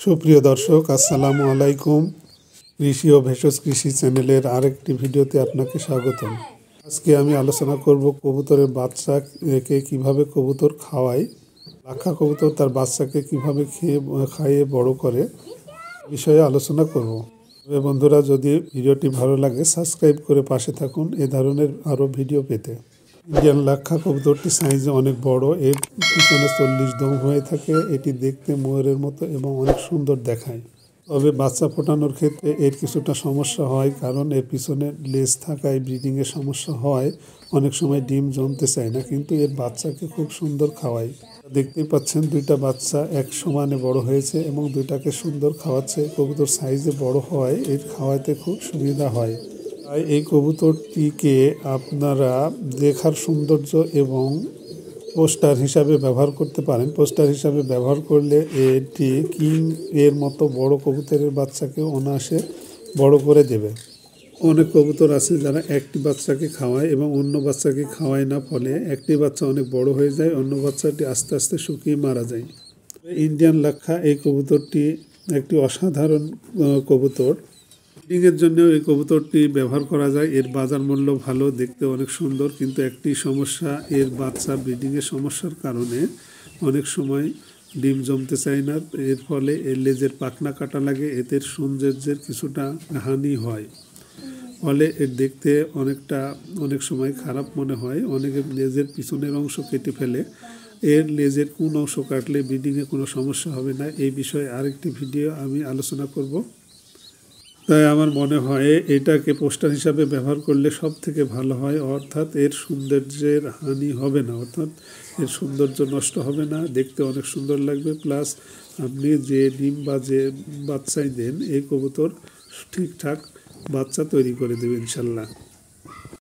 সুপ্রিয় দর্শক, আসসালামু আলাইকুম। কৃষি ও ভেষজ কৃষি চ্যানেলের আরেকটি ভিডিওতে আপনাকে স্বাগতম। আজকে আমি আলোচনা করব কবুতরের বাচ্চাকে কিভাবে কবুতর খাওয়ায়, লাক্ষা কবুতর তার বাচ্চাকে কিভাবে খাইয়ে বড় করে বিষয়ে আলোচনা করব। তবে বন্ধুরা, যদি ভিডিওটি ভালো লাগে সাবস্ক্রাইব করে পাশে থাকুন এ ধরনের আরও ভিডিও পেতে। ইন্ডিয়ান লাক্ষা কবুতরটি সাইজে অনেক বড়, এর পিছনে 40 দম হয়ে থাকে। এটি দেখতে ময়ূরের মতো এবং অনেক সুন্দর দেখায়। তবে বাচ্চা ফোটানোর ক্ষেত্রে এর কিছুটা সমস্যা হয়, কারণ এর পিছনে লেজ থাকায় ব্রিডিংয়ের সমস্যা হয়। অনেক সময় ডিম জমতে চায় না, কিন্তু এর বাচ্চাকে খুব সুন্দর খাওয়ায়। দেখতেই পাচ্ছেন দুইটা বাচ্চা এক সমানে বড় হয়েছে এবং দুইটাকে সুন্দর খাওয়াচ্ছে। কবুতর সাইজে বড় হওয়ায় এর খাওয়াতে খুব সুবিধা হয়। তাই এই কবুতরটিকে আপনারা দেখার সৌন্দর্য এবং পোস্টার হিসাবে ব্যবহার করতে পারেন। পোস্টার হিসাবে ব্যবহার করলে এটি কিং এর মতো বড় কবুতরের বাচ্চাকে অনায়াসে বড় করে দেবে। অনেক কবুতর আছে যারা একটি বাচ্চাকে খাওয়ায় এবং অন্য বাচ্চাকে খাওয়ায় না, ফলে একটি বাচ্চা অনেক বড় হয়ে যায়, অন্য বাচ্চাটি আস্তে আস্তে শুকিয়ে মারা যায়। ইন্ডিয়ান লাক্ষা এই কবুতরটি একটি অসাধারণ কবুতর। ব্রিডিংয়ের জন্য এই কবুতরটি ব্যবহার করা যায়। এর বাজার মূল্য ভালো, দেখতে অনেক সুন্দর, কিন্তু একটি সমস্যা, এর বাচ্চা ব্রিডিংয়ের সমস্যার কারণে অনেক সময় ডিম জমতে চায় না। এর ফলে এর লেজের পাখনা কাটা লাগে, এতে সৌন্দর্যের কিছুটা হানি হয়। ফলে এর দেখতে অনেক সময় খারাপ মনে হয়। অনেকে লেজের পিছনের অংশ কেটে ফেলে। এর লেজের কোন অংশ কাটলে ব্রিডিংয়ে কোনো সমস্যা হবে না, এই বিষয়ে আরেকটি ভিডিও আমি আলোচনা করব। তাই আমার মনে হয় এটাকে পোস্টার হিসাবে ব্যবহার করলে সব থেকে ভালো হয়, অর্থাৎ এর সৌন্দর্যের হানি হবে না, অর্থাৎ এর সৌন্দর্য নষ্ট হবে না, দেখতে অনেক সুন্দর লাগবে। প্লাস আপনি যে ডিম বা যে বাচ্চাই দেন, এই কবুতর ঠিকঠাক বাচ্চা তৈরি করে দেবে ইনশাল্লাহ।